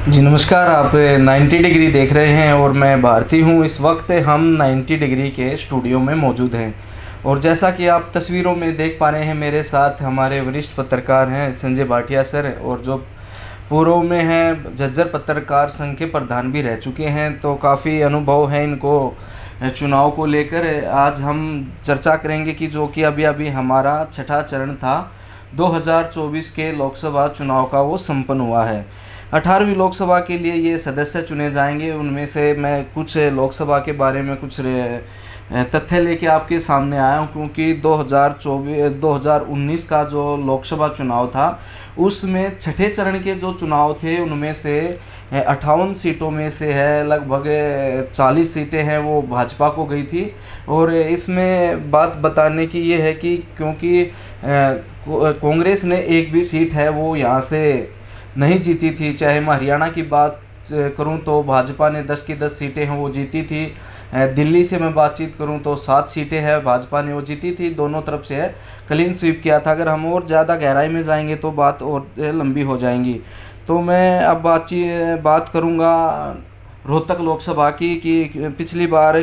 जी नमस्कार। आप 90 डिग्री देख रहे हैं और मैं भारती हूँ। इस वक्त हम 90 डिग्री के स्टूडियो में मौजूद हैं और जैसा कि आप तस्वीरों में देख पा रहे हैं, मेरे साथ हमारे वरिष्ठ पत्रकार हैं संजय भाटिया सर, और जो पूर्व में हैं झज्जर पत्रकार संघ के प्रधान भी रह चुके हैं, तो काफ़ी अनुभव है इनको चुनाव को लेकर। आज हम चर्चा करेंगे कि जो कि अभी अभी हमारा छठा चरण था 2024 के लोकसभा चुनाव का, वो संपन्न हुआ है। 18वीं लोकसभा के लिए ये सदस्य चुने जाएंगे। उनमें से मैं कुछ लोकसभा के बारे में कुछ तथ्य लेके आपके सामने आया हूँ, क्योंकि 2019 का जो लोकसभा चुनाव था उसमें छठे चरण के जो चुनाव थे उनमें से 58 सीटों में से है लगभग 40 सीटें हैं वो भाजपा को गई थी। और इसमें बात बताने की ये है कि क्योंकि कांग्रेस ने एक भी सीट है वो यहाँ से नहीं जीती थी। चाहे मैं हरियाणा की बात करूं तो भाजपा ने 10 की 10 सीटें हैं वो जीती थी। दिल्ली से मैं बातचीत करूं तो 7 सीटें हैं भाजपा ने वो जीती थी। दोनों तरफ से है क्लीन स्वीप किया था। अगर हम और ज़्यादा गहराई में जाएंगे तो बात और लंबी हो जाएंगी। तो मैं अब बात करूंगा रोहतक लोकसभा की कि पिछली बार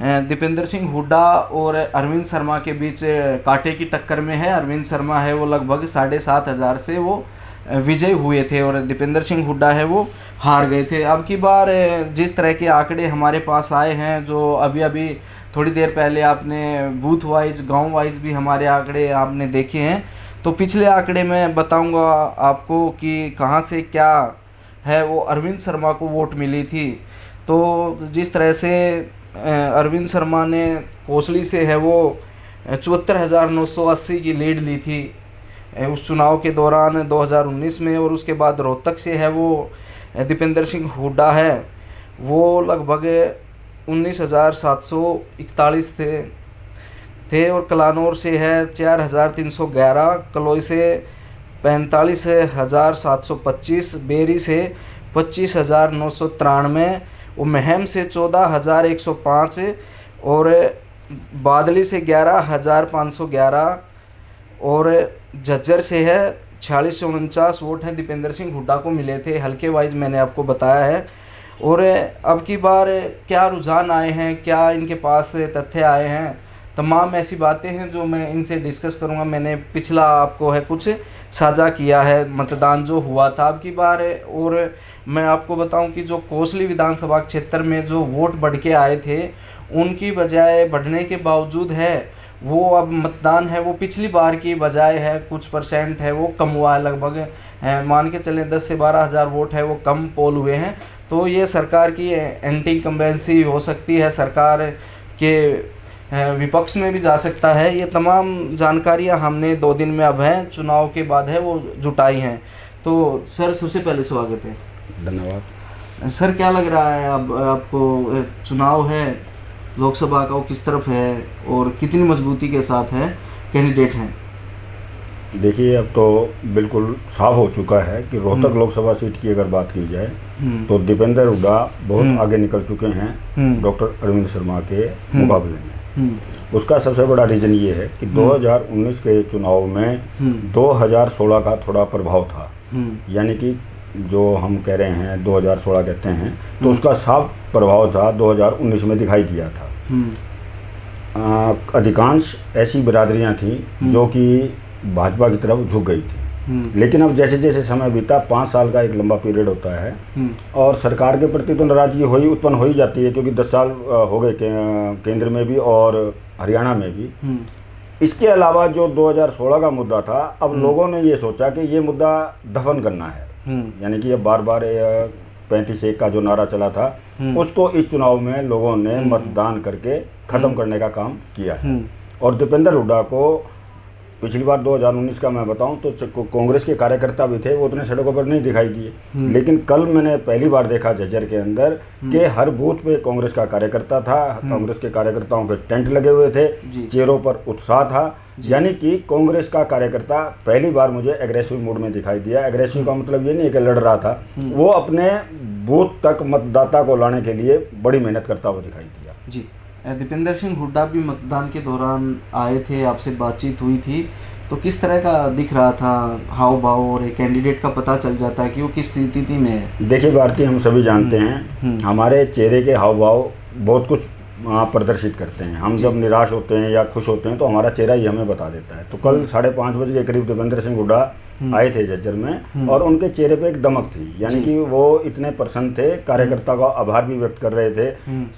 दीपेंद्र सिंह हुड्डा और अरविंद शर्मा के बीच कांटे की टक्कर में है। अरविंद शर्मा है वो लगभग 7,500 से वो विजय हुए थे और दीपेंद्र सिंह हुड्डा है वो हार गए थे। अब की बार जिस तरह के आंकड़े हमारे पास आए हैं, जो अभी अभी थोड़ी देर पहले आपने बूथ वाइज गांव वाइज भी हमारे आंकड़े आपने देखे हैं, तो पिछले आंकड़े मैं बताऊंगा आपको कि कहां से क्या है वो अरविंद शर्मा को वोट मिली थी। तो जिस तरह से अरविंद शर्मा ने कोसली से है वो 74,980 की लीड ली थी उस चुनाव के दौरान 2019 में, और उसके बाद रोहतक से है वो दीपेंद्र सिंह हुड्डा है वो लगभग 19,741 थे और कलानौर से है 4,311, कलोई से 45,725, बेरी से 25,993, महम से 14,105 और बादली से 11,511 और झज्जर से है 46 से 49 वोट हैं दीपेंद्र सिंह हुड्डा को मिले थे। हल्के वाइज मैंने आपको बताया है। और अब की बार क्या रुझान आए हैं, क्या इनके पास तथ्य आए हैं, तमाम ऐसी बातें हैं जो मैं इनसे डिस्कस करूंगा। मैंने पिछला आपको है कुछ साझा किया है मतदान जो हुआ था अब की बार। और मैं आपको बताऊं कि जो कोसली विधानसभा क्षेत्र में जो वोट बढ़ के आए थे उनकी बजाय बढ़ने के बावजूद है वो अब मतदान है वो पिछली बार की बजाय है कुछ परसेंट है वो कम हुआ है। लगभग मान के चलें 10 से 12 हज़ार वोट है वो कम पोल हुए हैं। तो ये सरकार की एंटी इनकम्बेंसी हो सकती है, सरकार के विपक्ष में भी जा सकता है। ये तमाम जानकारियां हमने 2 दिन में अब हैं चुनाव के बाद है वो जुटाई हैं। तो सर सबसे पहले स्वागत है। धन्यवाद सर। क्या लग रहा है अब आपको, चुनाव है लोकसभा का वो किस तरफ है और कितनी मजबूती के साथ है कैंडिडेट हैं? देखिए, अब तो बिल्कुल साफ हो चुका है कि रोहतक लोकसभा सीट की अगर बात की जाए तो दीपेंद्र हुड्डा बहुत आगे निकल चुके हैं डॉक्टर अरविंद शर्मा के मुकाबले में। उसका सबसे बड़ा रीज़न ये है कि 2019 के चुनाव में 2016 का थोड़ा प्रभाव था। यानी कि जो हम कह रहे हैं 2016 कहते हैं तो उसका साफ प्रभाव था 2019 में दिखाई दिया था। अधिकांश ऐसी बिरादरियां थीं जो कि भाजपा की तरफ झुक गई थी। लेकिन अब जैसे जैसे समय बीता, 5 साल का एक लंबा पीरियड होता है और सरकार के प्रति तो नाराजगी उत्पन्न हो ही जाती है, क्योंकि 10 साल हो गए केंद्र में भी और हरियाणा में भी। इसके अलावा जो 2016 का मुद्दा था, अब लोगों ने ये सोचा कि ये मुद्दा दफन करना है। यानी कि अब बार बार 35-1 का जो नारा चला था उसको इस चुनाव में लोगों ने मतदान करके ख़त्म करने का काम किया है। और दीपेंद्र हुड्डा को पिछली बार 2019 का मैं बताऊं तो कांग्रेस के कार्यकर्ता भी थे, वो उतने सड़कों पर नहीं दिखाई दिए। लेकिन कल मैंने पहली बार देखा झज्जर के अंदर कि हर बूथ पे कांग्रेस का कार्यकर्ता था। कांग्रेस के कार्यकर्ताओं के टेंट लगे हुए थे, चेहरों पर उत्साह था। यानी कि कांग्रेस का कार्यकर्ता पहली बार मुझे एग्रेसिव मूड में दिखाई दिया। एग्रेसिव का मतलब ये नहीं कि लड़ रहा था, वो अपने बूथ तक मतदाता को लाने के लिए बड़ी मेहनत करता हुआ दिखाई दिया। जी, दीपेंद्र सिंह हुड्डा भी मतदान के दौरान आए थे, आपसे बातचीत हुई थी, तो किस तरह का दिख रहा था हाव भाव, और एक कैंडिडेट का पता चल जाता है कि वो किस स्थिति में है? देखिए भारती, हम सभी जानते हैं हमारे चेहरे के हाव भाव बहुत कुछ प्रदर्शित करते हैं। हम जब निराश होते हैं या खुश होते हैं तो हमारा चेहरा ही हमें बता देता है। तो कल 5:30 बजे के करीब दीपेंद्र सिंह हुड्डा आए थे झज्जर में, और उनके चेहरे पे एक दमक थी, यानी कि वो इतने प्रसन्न थे, कार्यकर्ता का आभार भी व्यक्त कर रहे थे,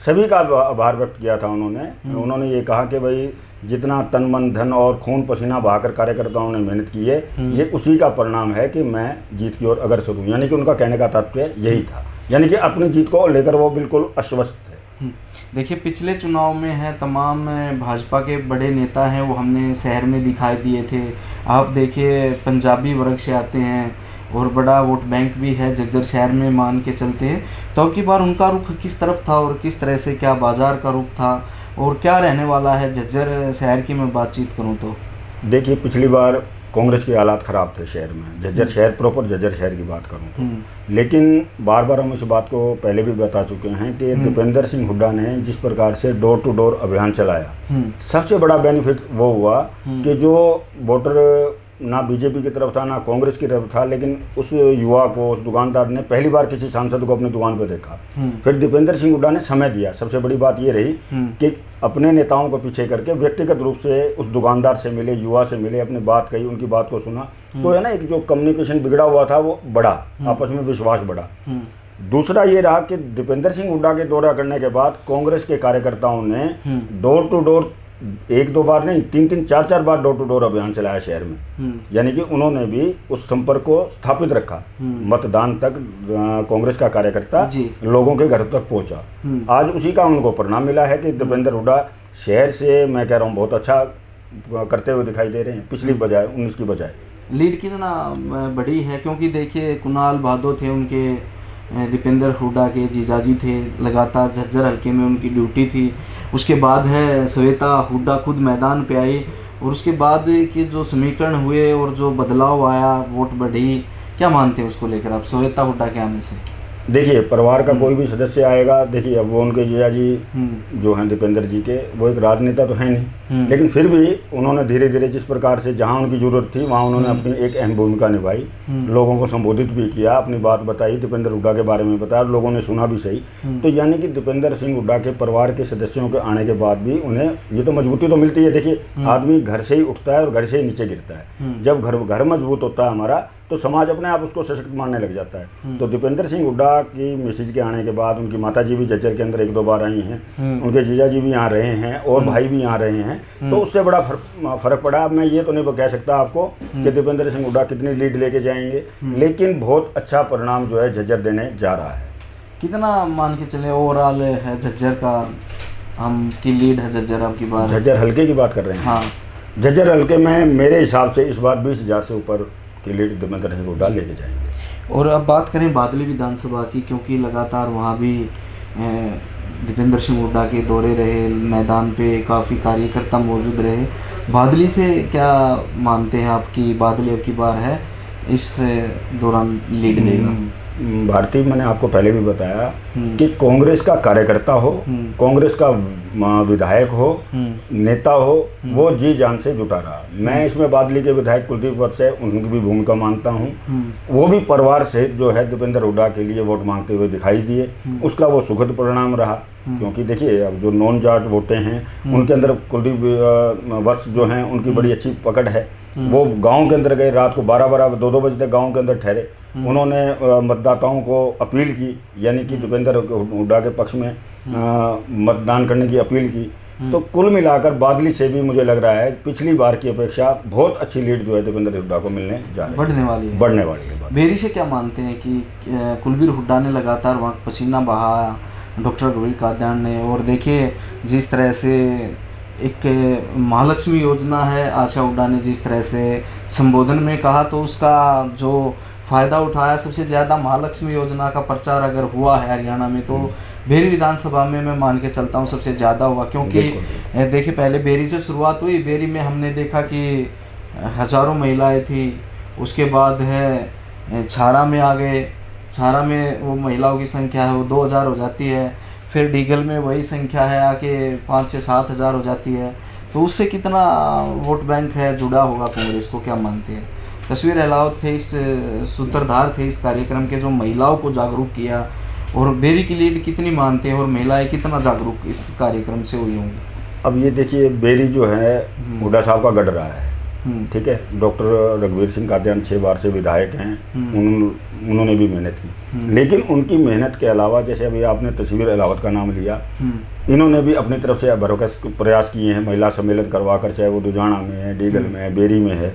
सभी का आभार व्यक्त किया था उन्होंने ये कहा कि भाई जितना तन मन धन और खून पसीना बहाकर कार्यकर्ताओं ने मेहनत की है, ये उसी का परिणाम है कि मैं जीत की ओर अग्रसर हूँ। यानी कि उनका कहने का तात्पर्य यही था, यानी कि अपनी जीत को लेकर वो बिल्कुल आश्वस्त थे। देखिए पिछले चुनाव में है तमाम भाजपा के बड़े नेता हैं वो हमने शहर में दिखाई दिए थे। आप देखिए पंजाबी वर्ग से आते हैं और बड़ा वोट बैंक भी है झज्जर शहर में मान के चलते हैं। तो अब की बार उनका रुख किस तरफ था और किस तरह से, क्या बाजार का रुख था और क्या रहने वाला है झज्जर शहर की मैं बातचीत करूं तो? देखिए पिछली बार कांग्रेस के हालात ख़राब थे शहर में, झज्जर शहर प्रॉपर झज्जर शहर की बात करूं तो। लेकिन बार बार हम इस बात को पहले भी बता चुके हैं कि दीपेंद्र सिंह हुड्डा ने जिस प्रकार से डोर टू डोर अभियान चलाया, सबसे बड़ा बेनिफिट वो हुआ कि जो वोटर ना बीजेपी की तरफ था ना कांग्रेस की तरफ था, लेकिन उस युवा को, उस दुकानदार ने पहली बार किसी सांसद को अपनी दुकान पर देखा। फिर दीपेंद्र सिंह हुड्डा ने समय दिया। सबसे बड़ी बात ये रही कि अपने नेताओं को पीछे करके व्यक्तिगत रूप से उस दुकानदार से मिले, युवा से मिले, अपनी बात कही, उनकी बात को सुना। तो है ना, एक जो कम्युनिकेशन बिगड़ा हुआ था वो बढ़ा, आपस में विश्वास बढ़ा। दूसरा ये रहा कि दीपेंद्र सिंह हुड्डा के दौरा करने के बाद कांग्रेस के कार्यकर्ताओं ने डोर टू डोर 1-2 बार नहीं, 3-3, 4-4 बार डोर टू डोर अभियान चलाया शहर में। यानी कि उन्होंने भी उस संपर्क को स्थापित रखा। मतदान तक कांग्रेस का कार्यकर्ता लोगों के घर तक पहुंचा। आज उसी का उनको परिणाम मिला है कि दीपेंद्र हुड्डा शहर से, मैं कह रहा हूँ, बहुत अच्छा करते हुए दिखाई दे रहे हैं पिछली बजाय 19 की बजाय। लीड कितना बड़ी है? क्योंकि देखिए कुणाल भादो थे उनके, दीपेंद्र हुड्डा के जीजाजी थे, लगातार झज्जर हल्के में उनकी ड्यूटी थी। उसके बाद है श्वेता हुड्डा खुद मैदान पे आई, और उसके बाद के जो समीकरण हुए और जो बदलाव आया, वोट बढ़ी, क्या मानते हैं उसको लेकर आप श्वेता हुड्डा के आने से? देखिए परिवार का कोई भी सदस्य आएगा, देखिए अब वो उनके जीजा जी जो हैं दीपेंद्र जी के, वो एक राजनेता तो है नहीं, लेकिन फिर भी उन्होंने धीरे धीरे जिस प्रकार से जहां उनकी जरूरत थी वहां उन्होंने अपनी एक अहम भूमिका निभाई। लोगों को संबोधित भी किया, अपनी बात बताई, दीपेंद्र हुड्डा के बारे में बताया, लोगों ने सुना भी सही। तो यानी कि दीपेंद्र सिंह हुड्डा के परिवार के सदस्यों के आने के बाद भी उन्हें ये तो मजबूती तो मिलती है। देखिए आदमी घर से ही उठता है और घर से ही नीचे गिरता है। जब घर मजबूत होता है हमारा, तो समाज अपने आप उसको सशक्त मानने लग जाता है। तो दीपेंद्र सिंह हुड्डा की मैसेज के आने के बाद उनकी माताजी भी झज्जर के अंदर 1-2 बार आई हैं, उनके जीजा जी भी यहाँ रहे हैं और भाई भी यहाँ रहे हैं, तो उससे बड़ा फर्क पड़ा। अब मैं ये तो नहीं कह सकता आपको कि दीपेंद्र सिंह हुड्डा कितनी लीड लेके जाएंगे, लेकिन बहुत अच्छा परिणाम जो है झज्जर देने जा रहा है। कितना मान के चले ओवरऑल है झज्जर का, हम की लीड है झज्जर आपकी बात? झज्जर हल्के की बात कर रहे हैं? हाँ, झज्जर हल्के में मेरे हिसाब से इस बार 20,000 से ऊपर की लीड दीपेंद्र सिंह हुड्डा लेके जाएंगे। और अब बात करें बादली विधानसभा की, क्योंकि लगातार वहाँ भी दीपेंद्र सिंह हुड्डा के दौरे रहे, मैदान पे काफ़ी कार्यकर्ता मौजूद रहे। बादली से क्या मानते हैं आपकी बादली अब की बार है इस दौरान लीड लेगा? भारती, मैंने आपको पहले भी बताया कि कांग्रेस का कार्यकर्ता हो, कांग्रेस का विधायक हो, नेता हो, वो जी जान से जुटा रहा। मैं इसमें बादली के विधायक कुलदीप वत्स है, उनकी भी भूमिका मानता हूँ। वो भी परिवार सहित जो है दीपेंद्र हुड्डा के लिए वोट मांगते हुए दिखाई दिए, उसका वो सुखद परिणाम रहा। क्योंकि देखिए अब जो नॉन जाट वोटे हैं उनके अंदर कुलदीप वत्स जो हैं उनकी बड़ी अच्छी पकड़ है। वो गांव के अंदर गए, रात को 12-12, 2-2 बजे तक गांव के अंदर ठहरे। उन्होंने मतदाताओं को अपील की, यानी कि दीपेंद्र हुड्डा के पक्ष में मतदान करने की अपील की। तो कुल मिलाकर बादली से भी मुझे लग रहा है पिछली बार की अपेक्षा बहुत अच्छी लीड जो है दीपेंद्र हुड्डा को मिलने जा रही है, बढ़ने वाली है। बेरी से क्या मानते हैं कि कुलबीर हुड्डा ने लगातार वहाँ पसीना बहाया, डॉक्टर रवि कादयान ने, और देखिए जिस तरह से एक महालक्ष्मी योजना है, आशा हुड्डा ने जिस तरह से संबोधन में कहा, तो उसका जो फ़ायदा उठाया सबसे ज़्यादा महालक्ष्मी योजना का प्रचार अगर हुआ है हरियाणा में, तो बेरी विधानसभा में मैं मान के चलता हूँ सबसे ज़्यादा हुआ। क्योंकि देखिए पहले बेरी से शुरुआत हुई, बेरी में हमने देखा कि हज़ारों महिलाएं थी, उसके बाद है छारा में आ गए, छारा में वो महिलाओं की संख्या है वो 2,000 हो जाती है, फिर डीगल में वही संख्या है आके 5 से 7 हज़ार हो जाती है, तो उससे कितना वोट बैंक है जुड़ा होगा कांग्रेस को, क्या मानते हैं? तस्वीर अहलावत थे, इस सूत्रधार थे इस कार्यक्रम के, जो महिलाओं को जागरूक किया। और बेरी की लीड कितनी मानते हैं और महिलाएं कितना जागरूक इस कार्यक्रम से हुई होंगी? अब ये देखिए, बेरी जो है हुड्डा साहब का गढ़ रहा है, ठीक है। डॉक्टर रघुवीर सिंह कादियान 6 बार से विधायक हैं, उन्होंने भी मेहनत की। लेकिन उनकी मेहनत के अलावा, जैसे अभी आपने तस्वीर अहलावत का नाम लिया, इन्होंने भी अपनी तरफ से भरोकस प्रयास किए हैं, महिला सम्मेलन करवा कर, चाहे वो दुजाना में है, डीगल में है, बेरी में है।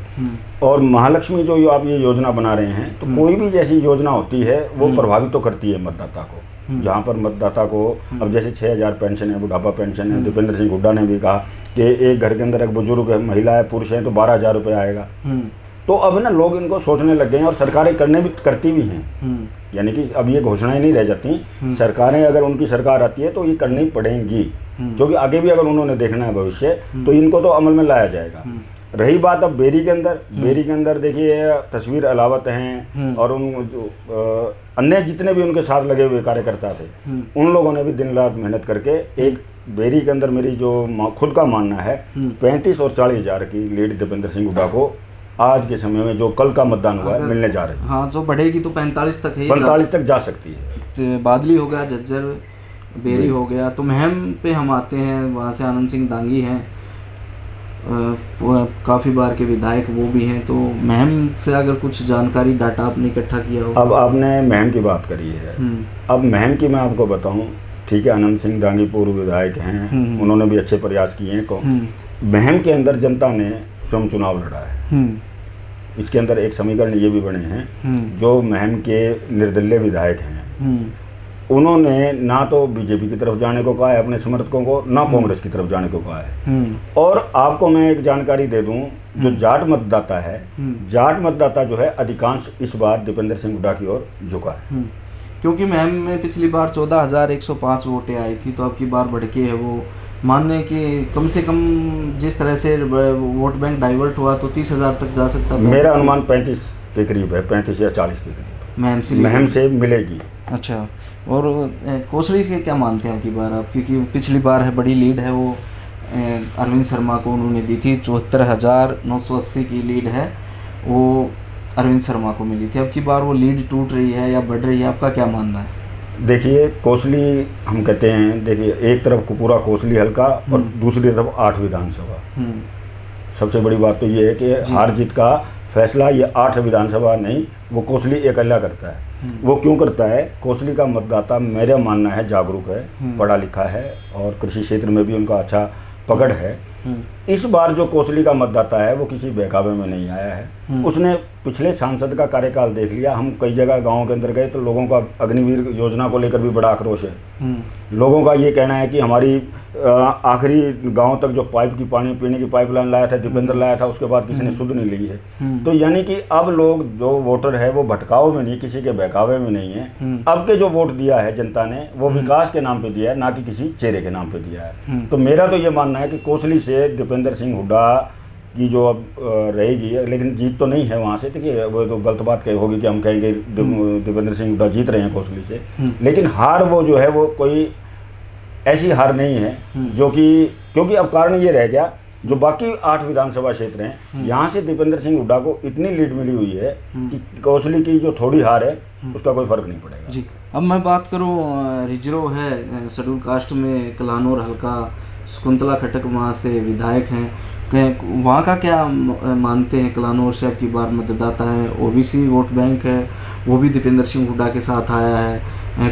और महालक्ष्मी जो आप ये योजना बना रहे हैं, तो कोई भी जैसी योजना होती है वो प्रभावित तो करती है मतदाता को। जहाँ पर मतदाता को, अब जैसे 6,000 पेंशन है, बुढ़ापा पेंशन है, दीपेंद्र सिंह हुड्डा ने भी कहा कि एक घर के अंदर एक बुजुर्ग है, महिला है, पुरुष है, तो 12,000 रुपये आएगा। तो अब ना लोग इनको सोचने लग गए हैं, और सरकारें करती भी हैं। यानी कि अब ये घोषणाएं नहीं रह जाती, सरकारें, अगर उनकी सरकार आती है तो ये करनी पड़ेंगी, क्योंकि आगे भी अगर उन्होंने देखना है भविष्य, तो इनको तो अमल में लाया जाएगा। रही बात अब बेरी के अंदर देखिए तस्वीर अहलावत हैं, और उन जो अन्य जितने भी उनके साथ लगे हुए कार्यकर्ता थे, उन लोगों ने भी दिन रात मेहनत करके एक बेरी के अंदर, मेरी जो खुद का मानना है, 35 और 40 हज़ार की लीड दीपेंद्र सिंह हुड्डा को आज के समय में, जो कल का मतदान हुआ है, मिलने जा रही है। हाँ, जो बढ़ेगी तो 45 तक है, 45 तक जा सकती है। तो बादली हो गया, झज्जर, बेरी हो गया। तो महम पे हम आते हैं, वहाँ से आनंद सिंह दांगी हैं, काफ़ी बार के विधायक वो भी हैं। तो महम से अगर कुछ जानकारी, डाटा आपने इकट्ठा किया हो? अब आपने महम की बात करी है, अब महम की मैं आपको बताऊं, ठीक है, आनंद सिंह दांगी पूर्व विधायक हैं, उन्होंने भी अच्छे प्रयास किए हैं। महम के अंदर जनता ने स्वयं चुनाव लड़ा है। इसके अंदर एक समीकरण ये भी बने हैं, जो महम के निर्दलीय विधायक हैं, उन्होंने ना तो बीजेपी की तरफ जाने को कहा है अपने समर्थकों को, ना कांग्रेस की तरफ जाने को कहा है। और आपको मैं एक जानकारी दे दूं, जो जाट मतदाता है, जाट मतदाता जो है अधिकांश इस बार दीपेंद्र सिंह हुड्डा की ओर झुका है। क्योंकि मैम में पिछली बार 14,105 वोटें आई थी, तो अब की बार बढ़ के है वो, मान लें कि कम से कम जिस तरह से वोट बैंक डाइवर्ट हुआ तो 30,000 तक जा सकता है। मेरा अनुमान 35 के करीब है, 35 या 40 के करीब महम से मिलेगी। अच्छा, और कोसली से क्या मानते हैं आपकी बार आप? क्योंकि पिछली बार है बड़ी लीड है वो अरविंद शर्मा को उन्होंने दी थी, 74,980 की लीड है वो अरविंद शर्मा को मिली थी। अब की बार वो लीड टूट रही है या बढ़ रही है, आपका क्या मानना है? देखिए, कोसली हम कहते हैं, देखिए एक तरफ को पूरा कोसली हल्का और दूसरी तरफ 8 विधानसभा। सबसे बड़ी बात तो ये है कि हार जीत का फैसला ये 8 विधानसभा नहीं, वो कोसली अकेला करता है। वो क्यों करता है? कोसली का मतदाता मेरा मानना है जागरूक है, पढ़ा लिखा है, और कृषि क्षेत्र में भी उनका अच्छा पकड़ है। इस बार जो कोसली का मतदाता है वो किसी बहकावे में नहीं आया है। उसने पिछले सांसद का कार्यकाल देख लिया। हम कई जगह गाँव के अंदर गए तो लोगों का अग्निवीर योजना को लेकर भी बड़ा आक्रोश है। लोगों का ये कहना है कि हमारी आखिरी गांव तक जो पाइप की पानी पीने की पाइपलाइन लाया था, दीपेंद्र लाया था, उसके बाद किसी ने सुध नहीं ली है। तो यानी कि अब लोग जो वोटर है वो भटकाव में नहीं, किसी के बहकावे में नहीं है। अब के जो वोट दिया है जनता ने वो विकास के नाम पे दिया है, ना कि किसी चेहरे के नाम पे दिया है। तो मेरा तो ये मानना है कि कोसली से दीपेंद्र सिंह हुड्डा की जो अब रहेगी, लेकिन जीत तो नहीं है वहाँ से। देखिए, वो तो गलत बात होगी कि हम कहेंगे दीपेंद्र सिंह हुड्डा जीत रहे हैं कोसली से, लेकिन हार वो जो है वो कोई ऐसी हार नहीं है जो कि, क्योंकि अब कारण ये रह गया, जो बाकी 8 विधानसभा क्षेत्र हैं यहाँ से दीपेंद्र सिंह हुड्डा को इतनी लीड मिली हुई है कि कोसली की जो थोड़ी हार है उसका कोई फर्क नहीं पड़ेगा। जी, अब मैं बात करूँ रिजर्व है शेड्यूल कास्ट में कलानौर हल्का, शकुंतला खटक वहाँ से विधायक हैं, वहाँ का क्या मानते हैं? कलानौर से अब की बार मतदाता है, ओबीसी वोट बैंक है, वो भी दीपेंद्र सिंह हुड्डा के साथ आया है,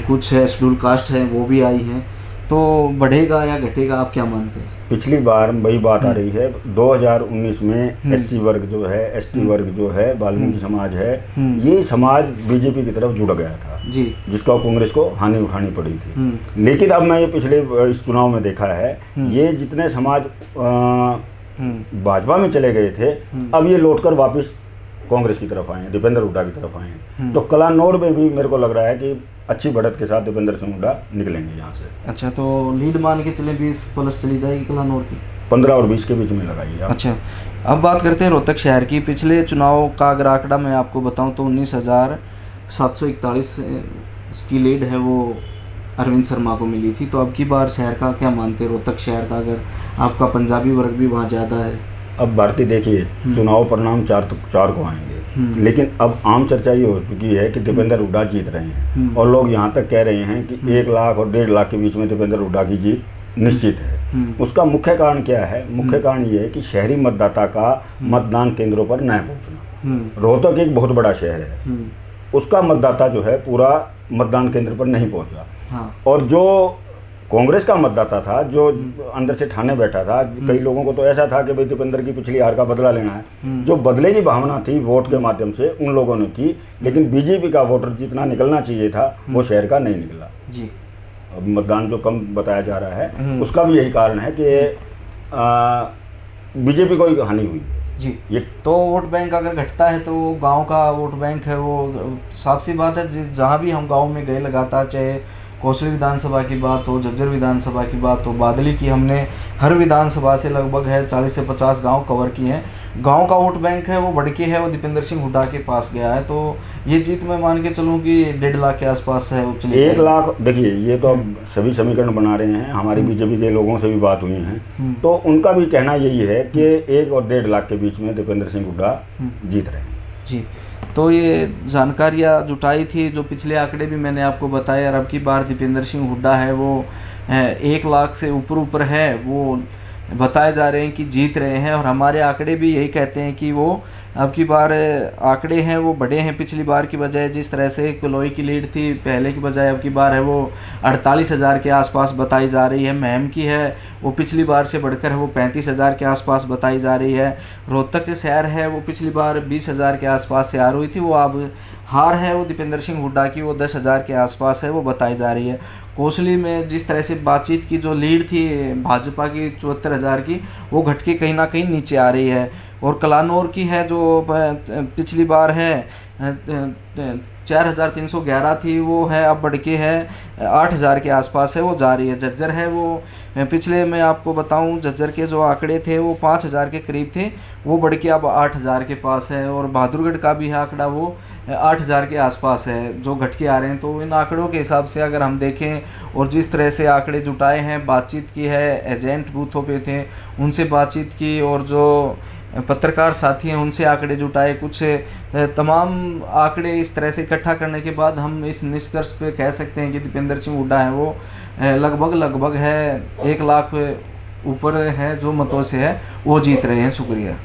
कुछ है शेड्यूल कास्ट है वो भी आई हैं, तो बढ़ेगा या घटेगा, आप क्या मानते हैं? पिछली बार वही बात आ रही है, 2019 में एससी वर्ग जो है, एसटी वर्ग जो है, वाल्मीकि समाज है, ये समाज बीजेपी की तरफ जुड़ गया था जी, जिसका कांग्रेस को हानि उठानी पड़ी थी। लेकिन अब मैं ये पिछले इस चुनाव में देखा है, ये जितने समाज भाजपा में चले गए थे, अब ये लौटकर वापस कांग्रेस की तरफ आए हैं, दीपेंद्र हुड्डा की तरफ आए हैं। तो कलानौर में भी मेरे को लग रहा है कि अच्छी बढ़त के साथ दीपेंद्र सिंह हुड्डा निकलेंगे यहाँ से। अच्छा, तो लीड मान के चले 20+ चली जाएगी कलानौर की? 15 और 20 के बीच में लगाइए आप। अच्छा, अब बात करते हैं रोहतक शहर की। पिछले चुनाव का अगर आंकड़ा मैं आपको बताऊं तो 19,741 की लीड है वो अरविंद शर्मा को मिली थी। तो अब की बार शहर का क्या मानते हैं, रोहतक शहर का, अगर आपका पंजाबी वर्ग भी वहाँ ज़्यादा है? अब भारती देखिए, चुनाव परिणाम चार को आएंगे, लेकिन अब आम चर्चा ये हो चुकी है कि दीपेंद्र हुड्डा जीत रहे हैं, और लोग यहाँ तक कह रहे हैं कि 1 लाख और 1.5 लाख के बीच में दीपेंद्र हुड्डा की जीत निश्चित है। उसका मुख्य कारण क्या है? मुख्य कारण ये है कि शहरी मतदाता का मतदान केंद्रों पर न पहुँचना। रोहतक एक बहुत बड़ा शहर है, उसका मतदाता जो है पूरा मतदान केंद्र पर नहीं पहुँचा। हाँ। और जो कांग्रेस का मतदाता था, जो अंदर से ठाने बैठा था, कई लोगों को तो ऐसा था कि भाई दीपेंद्र की पिछली हार का बदला लेना है। जो बदले की भावना थी वोट के माध्यम से उन लोगों ने की, लेकिन बीजेपी का वोटर जितना निकलना चाहिए था वो शहर का नहीं निकला जी। अब मतदान जो कम बताया जा रहा है उसका भी यही कारण है कि बीजेपी को ही हानि हुई जी। ये तो वोट बैंक अगर घटता है तो गांव का वोट बैंक है वो, साफ सी बात है, जहाँ भी हम गांव में गए लगातार, चाहे कोसली विधानसभा की बात हो, झज्जर विधानसभा की बात हो, बादली की, हमने हर विधानसभा से लगभग है 40 से 50 गांव कवर किए हैं। गांव का वोट बैंक है वो बढ़ के है, वो दीपेंद्र सिंह हुड्डा के पास गया है। तो ये जीत मैं मान के चलूँ कि 1.5 लाख के आसपास है। 1 लाख, देखिए ये तो अब सभी समीकरण बना रहे हैं, हमारी बीजेपी के लोगों से भी बात हुई है, तो उनका भी कहना यही है कि 1 और 1.5 लाख के बीच में दीपेंद्र सिंह हुड्डा जीत रहे हैं जी। तो ये जानकारियाँ जुटाई थी, जो पिछले आंकड़े भी मैंने आपको बताए, और अब की बार दीपेंद्र सिंह हुड्डा है वो 1 लाख से ऊपर है, वो बताए जा रहे हैं कि जीत रहे हैं। और हमारे आंकड़े भी यही कहते हैं कि वो अब की बार आंकड़े हैं वो बड़े हैं पिछली बार की बजाय। जिस तरह से किलोई की लीड थी पहले की बजाय, अब की बार है वो 48,000 के आसपास बताई जा रही है। महम की है वो पिछली बार से बढ़कर है वो 35,000 के आसपास बताई जा रही है। रोहतक के शहर है वो पिछली बार 20,000 के आसपास से हार हुई थी, वो अब हार है वो दीपेंद्र सिंह हुड्डा की वो 10,000 के आसपास है वो बताई जा रही है। कोसली में जिस तरह से बातचीत की जो लीड थी भाजपा की 74,000 की, वो घट के कहीं ना कहीं नीचे आ रही है। और कलानौर की है जो पिछली बार है 4,311 थी, वो है अब बढ़ के है 8,000 के आसपास है वो जा रही है। झज्जर है वो पिछले मैं आपको बताऊं, झज्जर के जो आंकड़े थे वो 5,000 के करीब थे, वो बढ़ के अब 8,000 के पास है। और बहादुरगढ़ का भी आंकड़ा वो 8,000 के आसपास है, जो घट के आ रहे हैं। तो इन आंकड़ों के हिसाब से अगर हम देखें और जिस तरह से आंकड़े जुटाए हैं, बातचीत की है, एजेंट बूथों पे थे उनसे बातचीत की, और जो पत्रकार साथी हैं उनसे आंकड़े जुटाए, कुछ तमाम आंकड़े इस तरह से इकट्ठा करने के बाद हम इस निष्कर्ष पे कह सकते हैं कि दीपेंद्र सिंह हुड्डा है वो लगभग है 1 लाख ऊपर है जो मतों से है वो जीत रहे हैं। शुक्रिया।